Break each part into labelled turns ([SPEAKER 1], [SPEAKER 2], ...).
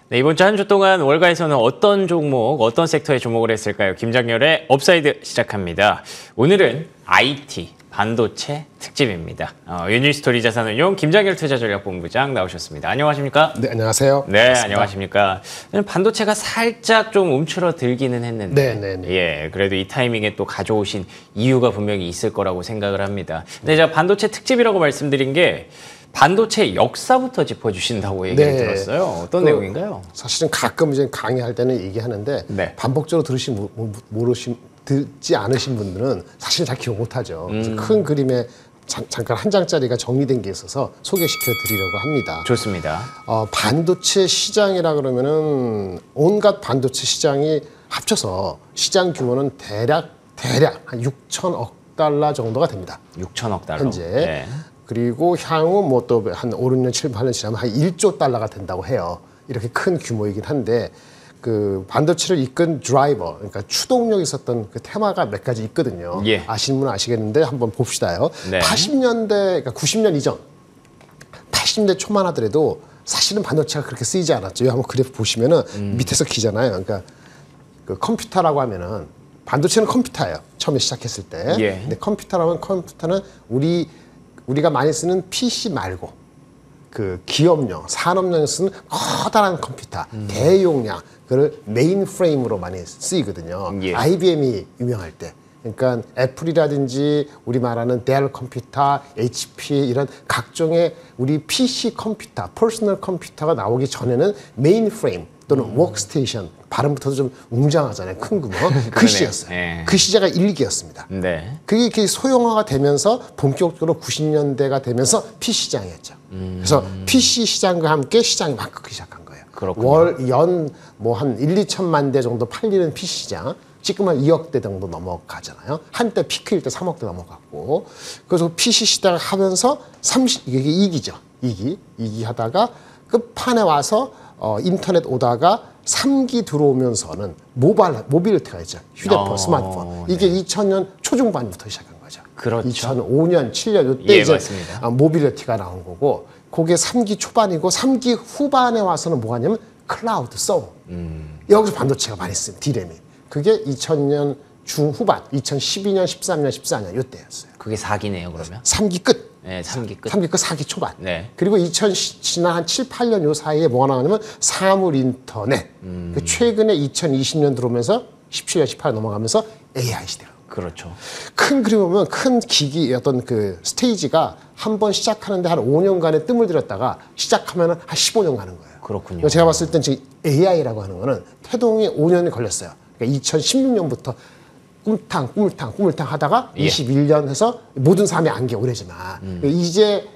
[SPEAKER 1] 네, 이번 주 한 주 동안 월가에서는 어떤 종목, 어떤 섹터에 주목을 했을까요? 김장렬의 업사이드 시작합니다. 오늘은 IT, 반도체 특집입니다. 유니스토리 자산운용 김장렬 투자전략본부장 나오셨습니다. 안녕하십니까?
[SPEAKER 2] 네, 안녕하세요.
[SPEAKER 1] 네,
[SPEAKER 2] 반갑습니다.
[SPEAKER 1] 안녕하십니까? 반도체가 살짝 좀 움츠러들기는 했는데
[SPEAKER 2] 네.
[SPEAKER 1] 예, 그래도 이 타이밍에 또 가져오신 이유가 분명히 있을 거라고 생각을 합니다. 근데 제가 반도체 특집이라고 말씀드린 게 반도체 역사부터 짚어주신다고 얘기를 들었어요. 어떤 내용인가요?
[SPEAKER 2] 사실은 가끔 이제 강의할 때는 얘기하는데 반복적으로 듣지 않으신 분들은 사실 잘 기억 못하죠. 그래서 큰 그림에 잠깐 한 장짜리가 정리된 게 있어서 소개시켜 드리려고 합니다.
[SPEAKER 1] 좋습니다.
[SPEAKER 2] 반도체 시장이라 그러면은 온갖 반도체 시장이 합쳐서 시장 규모는 대략 한 6천억 달러 정도가 됩니다.
[SPEAKER 1] 6천억 달러.
[SPEAKER 2] 현재.
[SPEAKER 1] 네.
[SPEAKER 2] 그리고 향후 뭐 또 한 5, 6년, 7, 8년 지나면 한 1조 달러가 된다고 해요. 이렇게 큰 규모이긴 한데 그 반도체를 이끈 드라이버, 그러니까 추동력이 있었던 그 테마가 몇 가지 있거든요.
[SPEAKER 1] 예.
[SPEAKER 2] 아시는 분은 아시겠는데 한번 봅시다요.
[SPEAKER 1] 네.
[SPEAKER 2] 80년대, 그러니까 90년 이전, 80년대 초만 하더라도 사실은 반도체가 그렇게 쓰이지 않았죠. 한번 그래프 보시면은 밑에서 기잖아요. 그러니까 그 컴퓨터라고 하면은 반도체는 컴퓨터예요. 처음에 시작했을 때.
[SPEAKER 1] 예.
[SPEAKER 2] 근데 컴퓨터라면 컴퓨터는 우리가 많이 쓰는 PC 말고 그 기업용, 산업용에 쓰는 커다란 컴퓨터, 대용량, 그걸 메인프레임으로 많이 쓰이거든요.
[SPEAKER 1] 예.
[SPEAKER 2] IBM이 유명할 때. 그러니까 애플이라든지 우리 말하는 델 컴퓨터, HP 이런 각종의 우리 PC 컴퓨터, 퍼스널 컴퓨터가 나오기 전에는 메인프레임 또는 워크스테이션, 발음부터도 좀 웅장하잖아요. 큰 규모. 그 시였어요.
[SPEAKER 1] 네.
[SPEAKER 2] 그 시대가 일기였습니다.
[SPEAKER 1] 네.
[SPEAKER 2] 그게 소형화가 되면서 본격적으로 90년대가 되면서 PC 시장이었죠. 그래서 PC 시장과 함께 시장이 막 크기 시작한 거예요.
[SPEAKER 1] 그렇군요.
[SPEAKER 2] 뭐 한 1, 2천만 대 정도 팔리는 PC 시장. 지금 한 2억 대 정도 넘어가잖아요. 한때 피크일 때 3억 대 넘어갔고. 그래서 PC 시장을 하면서 이게 2기죠. 2기 하다가 끝판에 와서 인터넷 오다가 3기 들어오면서는 모빌리티가 있죠. 휴대폰, 스마트폰. 이게 2000년 초중반부터 시작한 거죠.
[SPEAKER 1] 그렇죠.
[SPEAKER 2] 2005년, 7년 이때
[SPEAKER 1] 예,
[SPEAKER 2] 이제
[SPEAKER 1] 맞습니다.
[SPEAKER 2] 모빌리티가 나온 거고, 그게 3기 초반이고 3기 후반에 와서는 뭐가 냐면 클라우드 서버. 여기서 반도체가 많이 쓰는 디램이. 그게 2000년 중후반, 2012년, 13년, 14년 이때였어요.
[SPEAKER 1] 그게 4기네요, 그러면?
[SPEAKER 2] 3기 끝.
[SPEAKER 1] 네, 3기 끝.
[SPEAKER 2] 3기 끝, 4기 초반.
[SPEAKER 1] 네.
[SPEAKER 2] 그리고 지난 한 7, 8년 요 사이에 뭐가 나오냐면 사물 인터넷. 그 최근에 2020년 들어오면서 17년, 18년 넘어가면서 AI 시대가.
[SPEAKER 1] 그렇죠.
[SPEAKER 2] 큰 그림 보면 큰 기기 어떤 그 스테이지가 한 번 시작하는데 한 5년간의 뜸을 들였다가 시작하면 한 15년 가는 거예요.
[SPEAKER 1] 그렇군요.
[SPEAKER 2] 제가 봤을 땐 지금 AI라고 하는 거는 태동이 5년이 걸렸어요. 그러니까 2016년부터 꾸물탕 하다가 21년 해서 모든 삶의 안개 오래지만 이제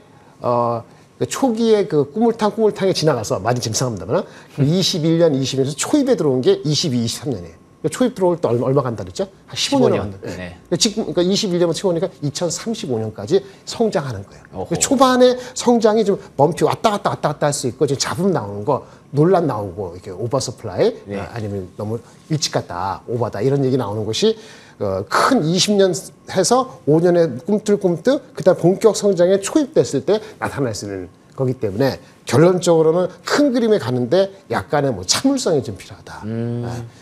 [SPEAKER 2] 초기에 그 꾸물탕에 지나가서 말이 짐상합니다만 21년, 22년에서 초입에 들어온 게 22, 23년이에요. 초입 들어올 때 얼마 간다 그랬죠? 한 15년 간다.
[SPEAKER 1] 네.
[SPEAKER 2] 지금 그러니까 21년부터 채우니까 2035년까지 성장하는 거예요. 초반에 성장이 좀 멈추고 왔다 갔다 할 수 있고 지금 잡음 나오는 거, 논란 나오고 이렇게 오버서플라이 아니면 너무 일찍 갔다 오바다 이런 얘기 나오는 것이 큰 20년 해서 5년에 꿈틀꿈틀 그다음 본격 성장에 초입됐을 때 나타날 수 있는 거기 때문에 결론적으로는 큰 그림에 가는데 약간의 뭐 참을성이 좀 필요하다.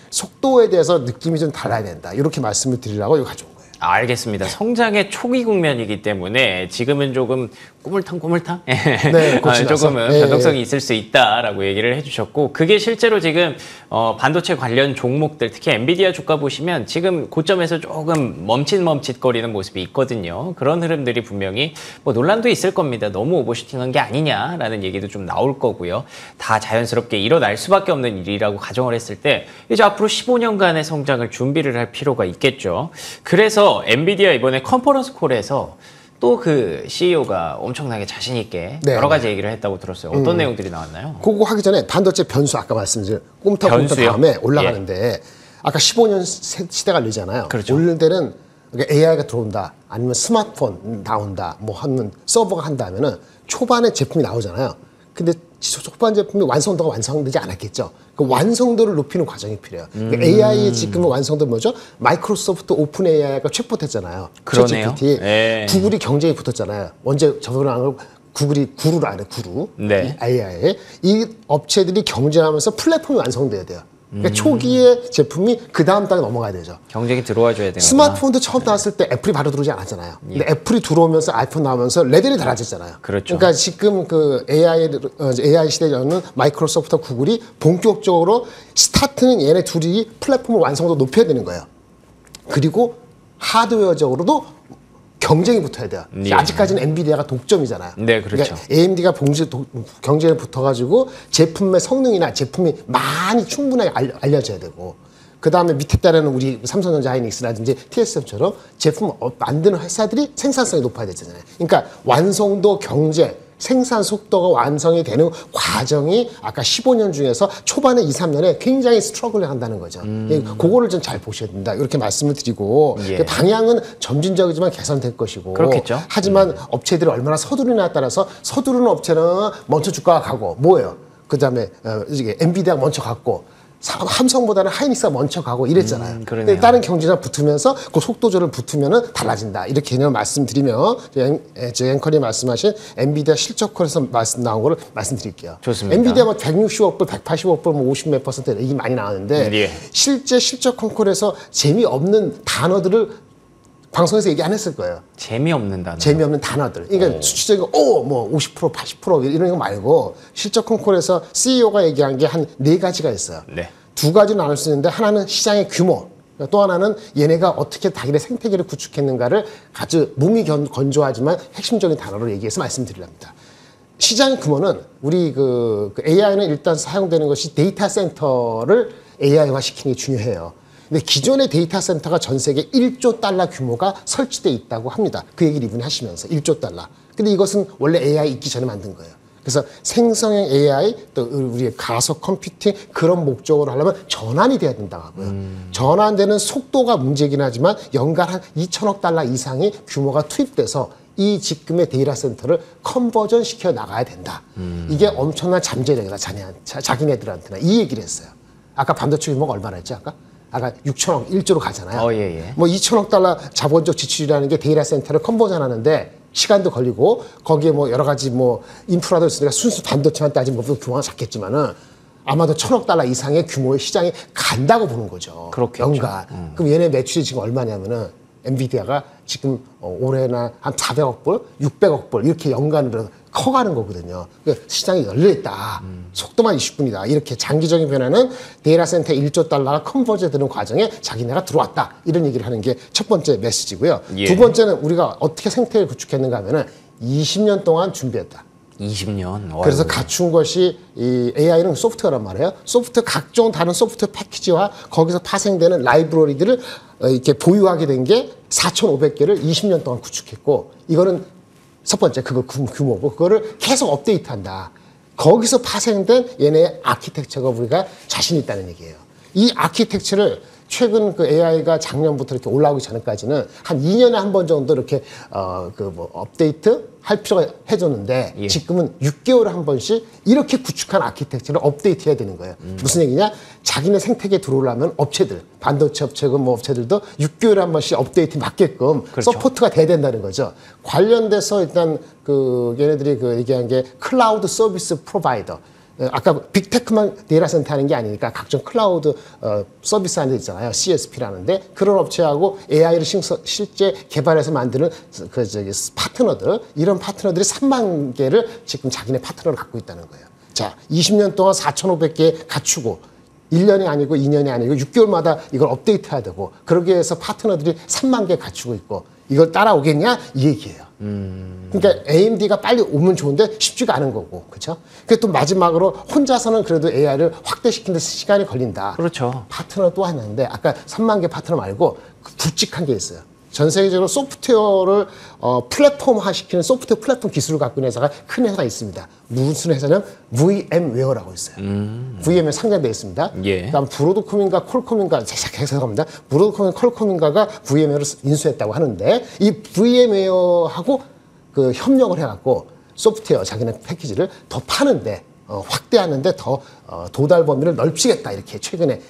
[SPEAKER 2] 속도에 대해서 느낌이 좀 달라야 된다. 이렇게 말씀을 드리려고 이거 가져온 거예요.
[SPEAKER 1] 알겠습니다. 성장의 초기 국면이기 때문에 지금은 조금 꾸물탕?
[SPEAKER 2] 네,
[SPEAKER 1] 조금은 변동성이 있을 수 있다라고 얘기를 해주셨고, 그게 실제로 지금 반도체 관련 종목들, 특히 엔비디아 주가 보시면 지금 고점에서 조금 멈칫거리는 모습이 있거든요. 그런 흐름들이 분명히 뭐 논란도 있을 겁니다. 너무 오버슈팅한 게 아니냐라는 얘기도 좀 나올 거고요. 다 자연스럽게 일어날 수밖에 없는 일이라고 가정을 했을 때 이제 앞으로 15년간의 성장을 준비를 할 필요가 있겠죠. 그래서 엔비디아 이번에 컨퍼런스 콜에서 또 그 CEO가 엄청나게 자신 있게 여러 가지 얘기를 했다고 들었어요. 어떤 내용들이 나왔나요?
[SPEAKER 2] 그거 하기 전에 반도체 변수 아까 말씀드린 꼼터꼼터 다음에 올라가는데 아까 15년 시대가 열리잖아요.
[SPEAKER 1] 그렇죠.
[SPEAKER 2] 오를 때는 AI가 들어온다 아니면 스마트폰 나온다 뭐 하는 서버가 한다면은 초반에 제품이 나오잖아요. 근데 초반 제품이 완성도가 완성되지 않았겠죠. 그 완성도를 높이는 과정이 필요해요. AI의 지금은 완성도 뭐죠? 마이크로소프트 오픈 AI가 최포했잖아요.
[SPEAKER 1] 그러네요.
[SPEAKER 2] 구글이 경쟁이 붙었잖아요. 언제 저번에 구글이 구루라 하네, 구루.
[SPEAKER 1] 네.
[SPEAKER 2] AI. 이 업체들이 경쟁하면서 플랫폼이 완성돼야 돼요. 그러니까 초기에 제품이 그 다음 단계 넘어가야 되죠.
[SPEAKER 1] 경쟁이 들어와 줘야 되는
[SPEAKER 2] 스마트폰도 처음 나왔을 때 애플이 바로 들어오지 않았잖아요. 근데 애플이 들어오면서 아이폰 나오면서 레벨이 달라졌잖아요.
[SPEAKER 1] 그렇죠.
[SPEAKER 2] 그러니까 지금 그 AI 시대에는 마이크로소프트와 구글이 본격적으로 스타트는 얘네 둘이 플랫폼을 완성도 높여야 되는 거예요. 그리고 하드웨어적으로도 경쟁이 붙어야 돼요.
[SPEAKER 1] 예.
[SPEAKER 2] 아직까지는 엔비디아가 독점이잖아요.
[SPEAKER 1] 네, 그렇죠.
[SPEAKER 2] 그러니까 AMD가 경쟁에 붙어가지고 제품의 성능이나 제품이 많이 충분하게 알려져야 되고, 그 다음에 밑에 따르는 우리 삼성전자 하이닉스라든지 TSM처럼 제품 만드는 회사들이 생산성이 높아야 되잖아요. 그러니까 완성도, 경제, 생산 속도가 완성이 되는 과정이 아까 15년 중에서 초반에 2, 3년에 굉장히 스트러글을 한다는 거죠. 그거를 좀 잘 보셔야 된다. 이렇게 말씀을 드리고,
[SPEAKER 1] 예.
[SPEAKER 2] 방향은 점진적이지만 개선될 것이고,
[SPEAKER 1] 그렇겠죠.
[SPEAKER 2] 하지만 업체들이 얼마나 서두르냐에 따라서 서두르는 업체는 먼저 주가가 가고, 뭐예요? 그 다음에 이게 엔비디아가 먼저 갔고, 삼성보다는 하이닉스가 먼저 가고 이랬잖아요.
[SPEAKER 1] 그러네요.
[SPEAKER 2] 다른 경쟁자 붙으면서 그 속도조를 붙으면은 달라진다. 이렇게 개념을 말씀드리면 제 앵커님 말씀하신 엔비디아 실적콜에서 나온 거를 말씀드릴게요.
[SPEAKER 1] 좋습니다.
[SPEAKER 2] 엔비디아 뭐 160억 불, 180억 불, 뭐 50 몇 퍼센트 얘기 많이 나왔는데
[SPEAKER 1] 예.
[SPEAKER 2] 실제 실적 콩쿨에서 재미없는 단어들을 방송에서 얘기 안 했을 거예요.
[SPEAKER 1] 재미없는 단어.
[SPEAKER 2] 재미없는 단어들. 그러니까 수치적인 뭐 50%, 80% 이런 거 말고 실적 콩쿨에서 CEO가 얘기한 게 한 4가지가 있어요.
[SPEAKER 1] 네.
[SPEAKER 2] 2가지로 나눌 수 있는데 하나는 시장의 규모, 또 하나는 얘네가 어떻게 자기네 생태계를 구축했는가를 아주 몸이 건조하지만 핵심적인 단어로 얘기해서 말씀드리랍니다. 시장 규모는 우리 그 AI는 일단 사용되는 것이 데이터 센터를 AI화 시키는 게 중요해요. 근데 기존의 데이터 센터가 전 세계 1조 달러 규모가 설치돼 있다고 합니다. 그 얘기를 이분이 하시면서 1조 달러. 근데 이것은 원래 AI 있기 전에 만든 거예요. 그래서 생성형 AI, 또 우리의 가속 컴퓨팅 그런 목적으로 하려면 전환이 돼야 된다고 하고요. 전환되는 속도가 문제긴 하지만 연간 한 2천억 달러 이상의 규모가 투입돼서 이 지금의 데이터 센터를 컨버전 시켜 나가야 된다. 이게 엄청난 잠재력이다. 자기네들한테는 이 얘기를 했어요. 아까 반도체 규모가 얼마나 했지 아까? 아까 6천억, 1조로 가잖아요.
[SPEAKER 1] 예.
[SPEAKER 2] 뭐 2천억 달러 자본적 지출이라는 게 데이터 센터를 컨버전 하는데 시간도 걸리고 거기에 뭐 여러 가지 뭐 인프라도 있으니까 순수 반도체만 따지면 규모가 작겠지만은 아마도 1,000억 달러 이상의 규모의 시장에 간다고 보는 거죠.
[SPEAKER 1] 그렇겠죠.
[SPEAKER 2] 연간. 그럼 얘네 매출이 지금 얼마냐면은 엔비디아가 지금 올해나 한 400억 불, 600억 불 이렇게 연간으로 커가는 거거든요. 그러니까 시장이 열려있다. 속도만 20분이다. 이렇게 장기적인 변화는 데이터 센터 1조 달러가 컨버전 되는 과정에 자기네가 들어왔다. 이런 얘기를 하는 게 첫 번째 메시지고요.
[SPEAKER 1] 예.
[SPEAKER 2] 두 번째는 우리가 어떻게 생태를 구축했는가 하면은 20년 동안 준비했다.
[SPEAKER 1] 20년.
[SPEAKER 2] 그래서 갖춘 것이 이 AI는 소프트웨어란 말이에요. 각종 다른 소프트웨어 패키지와 거기서 파생되는 라이브러리들을 이렇게 보유하게 된 게 4,500개를 20년 동안 구축했고, 이거는 첫 번째 그거 규모고, 그거를 계속 업데이트한다. 거기서 파생된 얘네의 아키텍처가 우리가 자신 있다는 얘기예요. 이 아키텍처를 최근 그 AI가 작년부터 이렇게 올라오기 전까지는 한 2년에 한 번 정도 이렇게 업데이트 할 필요가 해줬는데
[SPEAKER 1] 예.
[SPEAKER 2] 지금은 6개월에 한 번씩 이렇게 구축한 아키텍처를 업데이트 해야 되는 거예요. 무슨 얘기냐? 자기네 생태계에 들어오려면 업체들, 반도체 업체고 뭐 업체들도 6개월에 한 번씩 업데이트 맞게끔
[SPEAKER 1] 그렇죠.
[SPEAKER 2] 서포트가 돼야 된다는 거죠. 관련돼서 일단 그 얘네들이 그 얘기한 게 클라우드 서비스 프로바이더. 아까 빅테크만 데이터 센터 하는 게 아니니까 각종 클라우드 서비스 하는 데 있잖아요. CSP라는데 그런 업체하고 AI를 실제 개발해서 만드는 파트너들, 이런 파트너들이 3만 개를 지금 자기네 파트너를 갖고 있다는 거예요. 자, 20년 동안 4,500개 갖추고 1년이 아니고 2년이 아니고 6개월마다 이걸 업데이트해야 되고, 그러기 위해서 파트너들이 3만 개 갖추고 있고, 이걸 따라오겠냐? 이 얘기예요. 그러니까 AMD가 빨리 오면 좋은데 쉽지가 않은 거고, 그렇죠? 또 마지막으로 혼자서는 그래도 AI를 확대시키는 데 시간이 걸린다.
[SPEAKER 1] 그렇죠.
[SPEAKER 2] 파트너 또 하나 있는데 아까 3만 개 파트너 말고 굵직한 게 있어요. 전 세계적으로 소프트웨어를 플랫폼화 시키는 소프트웨어 플랫폼 기술을 갖고 있는 회사가 큰 회사가 있습니다. 무슨 회사냐면 VMware라고 있어요. VMware 상장되어 있습니다.
[SPEAKER 1] 예.
[SPEAKER 2] 그다음 브로드콤인가 콜콤인가 해석합니다. 브로드콤인 콜콤인가가 VMware를 인수했다고 하는데, 이 VMware하고 그 협력을 해갖고 소프트웨어 자기네 패키지를 더 파는데 확대하는데 더 도달 범위를 넓히겠다, 이렇게 최근에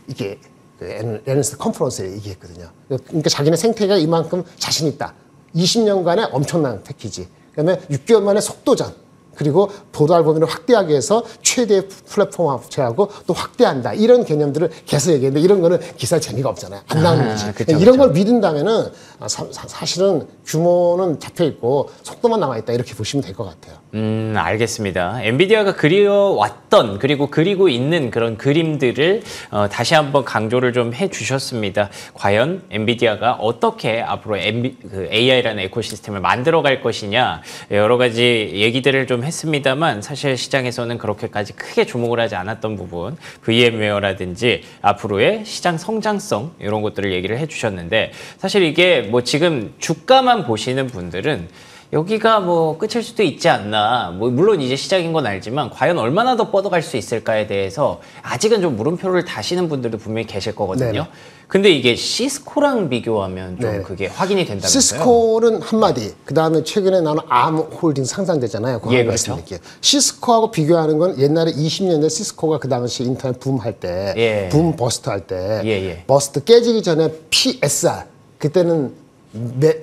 [SPEAKER 2] 이게 에너스 컨퍼런스에 얘기했거든요. 그러니까 자기네 생태계가 이만큼 자신 있다. 20년간의 엄청난 패키지. 그다음에 6개월 만에 속도전. 그리고 도달 범위를 확대하기 위해서 최대의 플랫폼 합체하고 또 확대한다. 이런 개념들을 계속 얘기했는데 이런 거는 기사 재미가 없잖아요. 안 나오는 거지.
[SPEAKER 1] 그쵸,
[SPEAKER 2] 이런 걸 믿는다면은 사실은 규모는 잡혀 있고 속도만 남아 있다. 이렇게 보시면 될 것 같아요.
[SPEAKER 1] 알겠습니다. 엔비디아가 그려왔던 그리고 그리고 있는 그런 그림들을 다시 한번 강조를 좀 해주셨습니다. 과연 엔비디아가 어떻게 앞으로 AI라는 에코시스템을 만들어갈 것이냐 여러 가지 얘기들을 좀 했습니다만 사실 시장에서는 그렇게까지 크게 주목을 하지 않았던 부분 VM웨어라든지 앞으로의 시장 성장성 이런 것들을 얘기를 해주셨는데 사실 이게 뭐 지금 주가만 보시는 분들은 여기가 뭐 끝일 수도 있지 않나. 뭐 물론 이제 시작인 건 알지만 과연 얼마나 더 뻗어갈 수 있을까에 대해서 아직은 좀 물음표를 다시는 분들도 분명히 계실 거거든요.
[SPEAKER 2] 네네.
[SPEAKER 1] 근데 이게 시스코랑 비교하면 좀
[SPEAKER 2] 네네.
[SPEAKER 1] 그게 확인이 된다면서요?
[SPEAKER 2] 시스코는 한마디. 그다음에 최근에 나온 암홀딩 상장되잖아요. 그거
[SPEAKER 1] 예,
[SPEAKER 2] 한번
[SPEAKER 1] 그렇죠.
[SPEAKER 2] 말씀드릴게요. 시스코하고 비교하는 건 옛날에 20년대 시스코가 그 당시 인터넷 붐 할 때,
[SPEAKER 1] 예.
[SPEAKER 2] 붐 버스트 할 때,
[SPEAKER 1] 예.
[SPEAKER 2] 버스트 깨지기 전에 PSR 그때는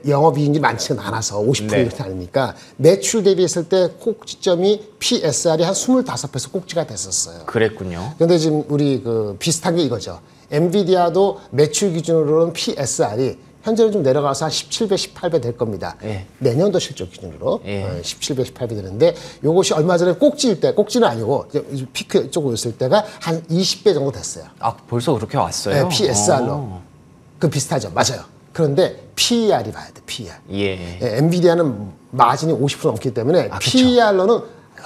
[SPEAKER 2] 영업이익이 많지가 않아서 50%
[SPEAKER 1] 네.
[SPEAKER 2] 이렇게 아니니까 매출 대비했을 때 꼭지점이 PSR이 한 25배에서 꼭지가 됐었어요.
[SPEAKER 1] 그랬군요.
[SPEAKER 2] 그런데 지금 우리 그 비슷한 게 이거죠. 엔비디아도 매출 기준으로는 PSR이 현재는 좀 내려가서 한 17배, 18배 될 겁니다.
[SPEAKER 1] 예.
[SPEAKER 2] 내년도 실적 기준으로
[SPEAKER 1] 예.
[SPEAKER 2] 17배, 18배 되는데 요것이 얼마 전에 꼭지일 때, 꼭지는 아니고 이제 피크 쪽으로 있을 때가 한 20배 정도 됐어요.
[SPEAKER 1] 아 벌써 그렇게 왔어요?
[SPEAKER 2] 네, PSR로. 그 비슷하죠. 맞아요. 그런데 PER이 봐야 돼, PER.
[SPEAKER 1] 예.
[SPEAKER 2] 엔비디아는 마진이 50% 넘기 때문에
[SPEAKER 1] 그쵸.
[SPEAKER 2] PER로는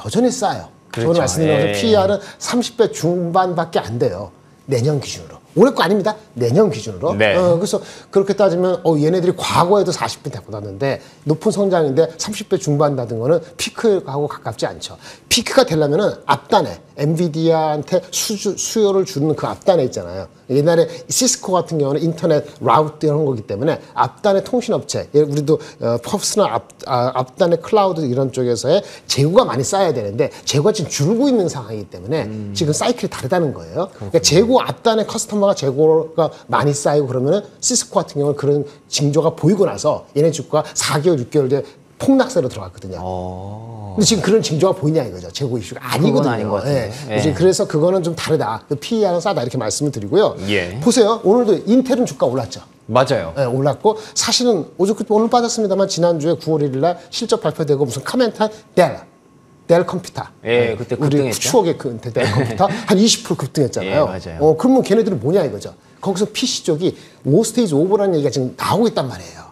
[SPEAKER 2] 여전히 싸요.
[SPEAKER 1] 그렇죠.
[SPEAKER 2] 저는 말씀드린 것처럼
[SPEAKER 1] 예.
[SPEAKER 2] PER은 30배 중반밖에 안 돼요. 내년 기준으로. 올해 거 아닙니다. 내년 기준으로.
[SPEAKER 1] 네.
[SPEAKER 2] 그래서 그렇게 따지면 얘네들이 과거에도 40배 되고났는데 높은 성장인데 30배 중반다는 거는 피크하고 가깝지 않죠. 피크가 되려면은 앞단에 엔비디아한테 수요를 주는 그 앞단에 있잖아요. 옛날에 시스코 같은 경우는 인터넷 라우트 이런 거기 때문에 앞단의 통신업체, 우리도 퍼스나 앞단의 클라우드 이런 쪽에서의 재고가 많이 쌓여야 되는데 재고가 지금 줄고 있는 상황이기 때문에 지금 사이클이 다르다는 거예요. 그러니까 재고 앞단의 커스터머가 재고가 많이 쌓이고 그러면은 시스코 같은 경우는 그런 징조가 보이고 나서 얘네 주가가 4개월, 6개월 뒤에 폭락세로 들어갔거든요. 근데 지금 그런 징조가 보이냐 이거죠. 재고 이슈가 아니거든요.
[SPEAKER 1] 아닌 것 같은데.
[SPEAKER 2] 예. 그래서 그거는 좀 다르다. PER은 싸다 이렇게 말씀을 드리고요.
[SPEAKER 1] 예.
[SPEAKER 2] 보세요. 오늘도 인텔은 주가 올랐죠.
[SPEAKER 1] 맞아요.
[SPEAKER 2] 예, 올랐고 사실은 오늘 빠졌습니다만 지난주에 9월 1일 날 실적 발표되고 무슨 카멘탄 델 컴퓨터.
[SPEAKER 1] 예, 그때
[SPEAKER 2] 우리
[SPEAKER 1] 급등했죠.
[SPEAKER 2] 추억의 그 델 컴퓨터 한 20% 급등했잖아요.
[SPEAKER 1] 예, 맞아요.
[SPEAKER 2] 그러면 걔네들은 뭐냐 이거죠. 거기서 PC 쪽이 5스테이지 오버라는 얘기가 지금 나오고 있단 말이에요.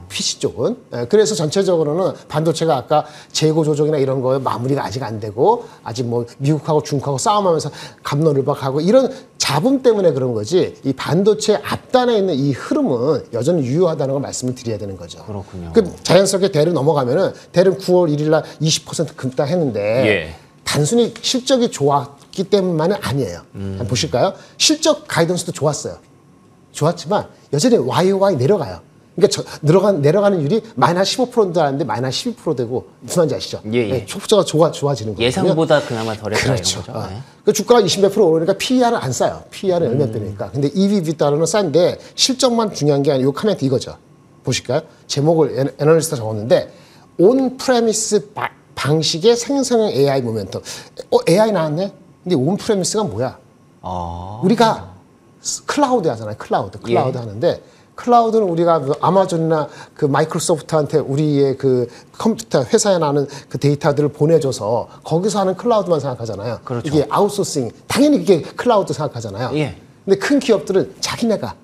[SPEAKER 2] PC 쪽은. 그래서 전체적으로는 반도체가 아까 재고 조정이나 이런 거에 마무리가 아직 안 되고 아직 뭐 미국하고 중국하고 싸움하면서 갑론을박하고 이런 잡음 때문에 그런 거지 이 반도체 앞단에 있는 이 흐름은 여전히 유효하다는 걸 말씀을 드려야 되는 거죠.
[SPEAKER 1] 그렇군요.
[SPEAKER 2] 그 자연스럽게 델을 넘어가면은 델은 9월 1일 날 20% 급락했는데
[SPEAKER 1] 예.
[SPEAKER 2] 단순히 실적이 좋았기 때문만은 아니에요. 한번 보실까요? 실적 가이던스도 좋았어요. 좋았지만 여전히 YOY 내려가요. 그러니까 내려가는 율이 마이너스 15%도 아닌데 마이너스 12% 되고 무슨 말인지 아시죠?
[SPEAKER 1] 예.
[SPEAKER 2] 속도가 좋아지는 거예요.
[SPEAKER 1] 예상보다 그나마 덜했다
[SPEAKER 2] 그렇죠.
[SPEAKER 1] 이런 거죠. 네.
[SPEAKER 2] 그 주가가 20몇 프로 오르니까 PER은 안 싸요. PER은 얼마 되니까. 근데 EV/비따로는 싼데 실적만 중요한 게 아니고 카멘트 이거죠. 보실까요? 제목을 애널리스트가 적었는데 온 프레미스 방식의 생성형 AI 모멘텀. AI 나왔네? 근데 온 프레미스가 뭐야? 우리가 클라우드 하잖아요. 클라우드
[SPEAKER 1] 예.
[SPEAKER 2] 하는데 클라우드는 우리가 아마존이나 그 마이크로소프트한테 우리의 그 컴퓨터 회사에 나는 그 데이터들을 보내줘서 거기서 하는 클라우드만 생각하잖아요.
[SPEAKER 1] 그렇죠.
[SPEAKER 2] 이게 아웃소싱 당연히 이게 클라우드 생각하잖아요.
[SPEAKER 1] 예.
[SPEAKER 2] 근데 큰 기업들은 자기네가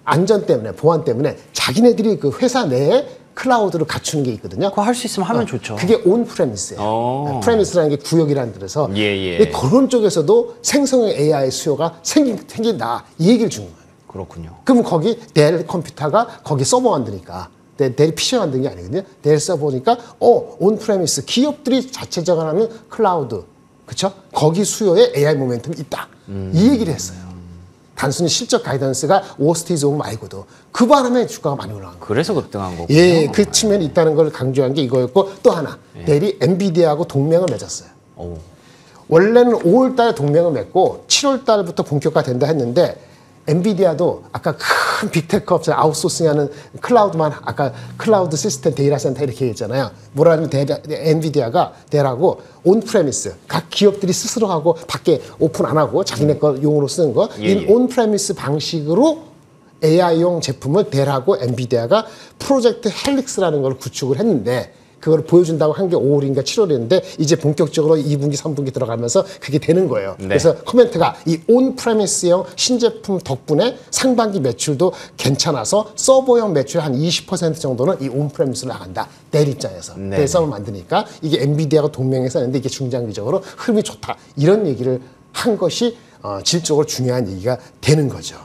[SPEAKER 2] 안전 때문에 보안 때문에 자기네들이 그 회사 내에 클라우드를 갖추는 게 있거든요.
[SPEAKER 1] 그거 할 수 있으면 하면 좋죠.
[SPEAKER 2] 그게 온 프레미스예요. 프레미스라는 게 구역이라는 뜻에서
[SPEAKER 1] 예.
[SPEAKER 2] 근데 그런 쪽에서도 생성형 AI 수요가 생긴다 이 얘기를 주는 거예요.
[SPEAKER 1] 그렇군요.
[SPEAKER 2] 그럼 거기 델 컴퓨터가 거기 서버 만드니까 델 PC 만드는 게 아니거든요. 델 서버니까 온 프레미스 기업들이 자체적으로 하는 클라우드 그렇죠? 거기 수요에 AI 모멘텀이 있다. 이 얘기를 했어요. 단순히 실적 가이던스가 5스테이지 오브 말고도 그 바람에 주가가 많이 올라간 거예요.
[SPEAKER 1] 그래서 급등한 거군요.
[SPEAKER 2] 예, 그 측면이 있다는 걸 강조한 게 이거였고 또 하나 델이 엔비디아하고 동맹을 맺었어요. 원래는 5월 달에 동맹을 맺고 7월 달부터 본격화 된다 했는데 엔비디아도 아까 큰 빅테크 업체 아웃소싱하는 클라우드만 아까 클라우드 시스템 데이터 센터 이렇게 했잖아요. 뭐라면 엔비디아가 대라고 온프레미스 각 기업들이 스스로 하고 밖에 오픈 안 하고 자기네 거 용으로 쓰는 거 이 온프레미스 방식으로 AI용 제품을 델하고 엔비디아가 프로젝트 헬릭스라는 걸 구축을 했는데 그걸 보여준다고 한 게 5월인가 7월이었는데 이제 본격적으로 2분기, 3분기 들어가면서 그게 되는 거예요. 네. 그래서 코멘트가 이 온프레미스형 신제품 덕분에 상반기 매출도 괜찮아서 서버형 매출 한 20% 정도는 이 온프레미스로 나간다. 델 입장에서.
[SPEAKER 1] 네.
[SPEAKER 2] 델섬을 만드니까 이게 엔비디아가 동맹해서 했는데 이게 중장기적으로 흐름이 좋다. 이런 얘기를 한 것이 질적으로 중요한 얘기가 되는 거죠.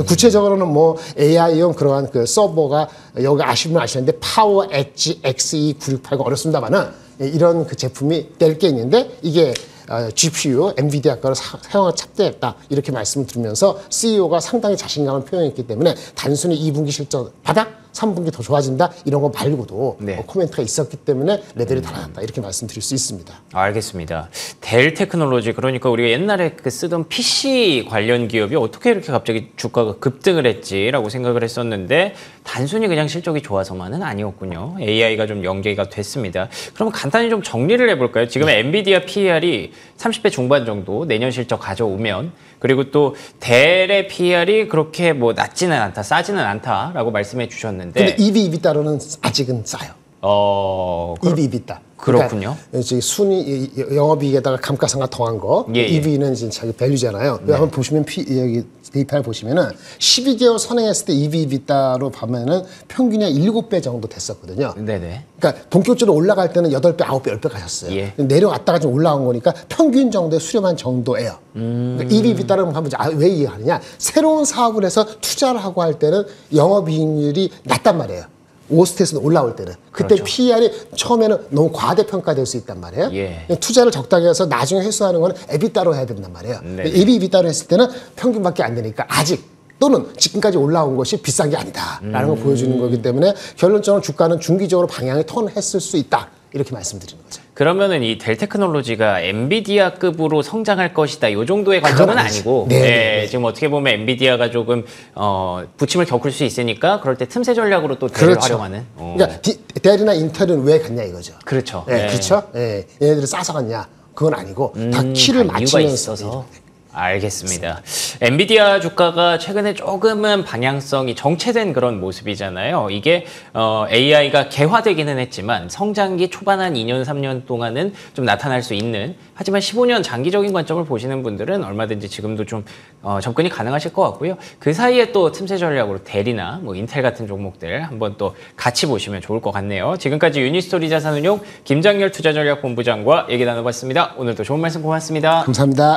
[SPEAKER 2] 구체적으로는 뭐 AI용 그러한 그 서버가 여기 아시면 아시는데 파워 엣지 XE9680 어렵습니다만은 이런 그 제품이 될 게 있는데 이게 GPU, 엔비디아 거를 사용을 탑재했다 이렇게 말씀을 드리면서 CEO가 상당히 자신감을 표현했기 때문에 단순히 2분기 실적 바닥, 3분기 더 좋아진다 이런 거 말고도
[SPEAKER 1] 네.
[SPEAKER 2] 코멘트가 있었기 때문에 레벨이 달라졌다 이렇게 말씀드릴 수 있습니다.
[SPEAKER 1] 알겠습니다. 델 테크놀로지 그러니까 우리가 옛날에 그 쓰던 PC 관련 기업이 어떻게 이렇게 갑자기 주가가 급등을 했지라고 생각을 했었는데 단순히 그냥 실적이 좋아서만은 아니었군요. AI가 좀 연계가 됐습니다. 그러면 간단히 좀 정리를 해볼까요? 지금 엔비디아 PER이 30배 중반 정도 내년 실적 가져오면 그리고 또 델의 PER이 그렇게 뭐 낮지는 않다, 싸지는 않다라고 말씀해 주셨는데
[SPEAKER 2] 근데 EV/EBITDA로는 아직은 싸요. EV/EBITDA.
[SPEAKER 1] 그렇군요.
[SPEAKER 2] 그러니까 순위 영업이익에다가 감가상각 더한 거.
[SPEAKER 1] 예, 예.
[SPEAKER 2] EV는 이제 자기 밸류잖아요.
[SPEAKER 1] 네.
[SPEAKER 2] 한번 보시면 여기 데이터를 보시면은 12개월 선행했을 때 EV/EBITDA로 보면은 평균이 한 7배 정도 됐었거든요.
[SPEAKER 1] 네네.
[SPEAKER 2] 그러니까 본격적으로 올라갈 때는 8배, 9배, 10배 가셨어요.
[SPEAKER 1] 예.
[SPEAKER 2] 내려왔다가 좀 올라온 거니까 평균 정도의 수렴한 정도예요. 그러니까 EV/EBITDA를 한번 왜 이해하느냐? 새로운 사업을 해서 투자를 하고 할 때는 영업이익률이 낮단 말이에요. 오스테이스는 올라올 때는 그때
[SPEAKER 1] 그렇죠.
[SPEAKER 2] PER이 처음에는 너무 과대평가될 수 있단 말이에요.
[SPEAKER 1] 예.
[SPEAKER 2] 투자를 적당히 해서 나중에 회수하는 건 EBITDA로 해야 된단 말이에요.
[SPEAKER 1] 네.
[SPEAKER 2] EV/EBITDA로 했을 때는 평균밖에 안 되니까 아직 또는 지금까지 올라온 것이 비싼 게 아니다라는 걸 보여주는 거기 때문에 결론적으로 주가는 중기적으로 방향이 턴했을 수 있다. 이렇게 말씀드리는 거죠.
[SPEAKER 1] 그러면은 이 델 테크놀로지가 엔비디아급으로 성장할 것이다. 이 정도의 관점은 아니고
[SPEAKER 2] 네,
[SPEAKER 1] 예,
[SPEAKER 2] 네.
[SPEAKER 1] 지금 어떻게 보면 엔비디아가 조금 부침을 겪을 수 있으니까 그럴 때 틈새 전략으로 또 델을 활용하는.
[SPEAKER 2] 그러니까 델이나 인텔은 왜 갔냐 이거죠.
[SPEAKER 1] 그렇죠.
[SPEAKER 2] 네,
[SPEAKER 1] 예.
[SPEAKER 2] 그렇죠. 예, 얘네들이 싸서 갔냐? 그건 아니고 다 키를
[SPEAKER 1] 다 이유가
[SPEAKER 2] 맞추면서
[SPEAKER 1] 있어서. 알겠습니다. 엔비디아 주가가 최근에 조금은 방향성이 정체된 그런 모습이잖아요. 이게 AI가 개화되기는 했지만 성장기 초반 한 2년, 3년 동안은 좀 나타날 수 있는 하지만 15년 장기적인 관점을 보시는 분들은 얼마든지 지금도 좀 접근이 가능하실 것 같고요. 그 사이에 또 틈새 전략으로 델이나 뭐 인텔 같은 종목들 한번 또 같이 보시면 좋을 것 같네요. 지금까지 유니스토리 자산운용 김장렬 투자전략본부장과 얘기 나눠봤습니다. 오늘도 좋은 말씀 고맙습니다.
[SPEAKER 2] 감사합니다.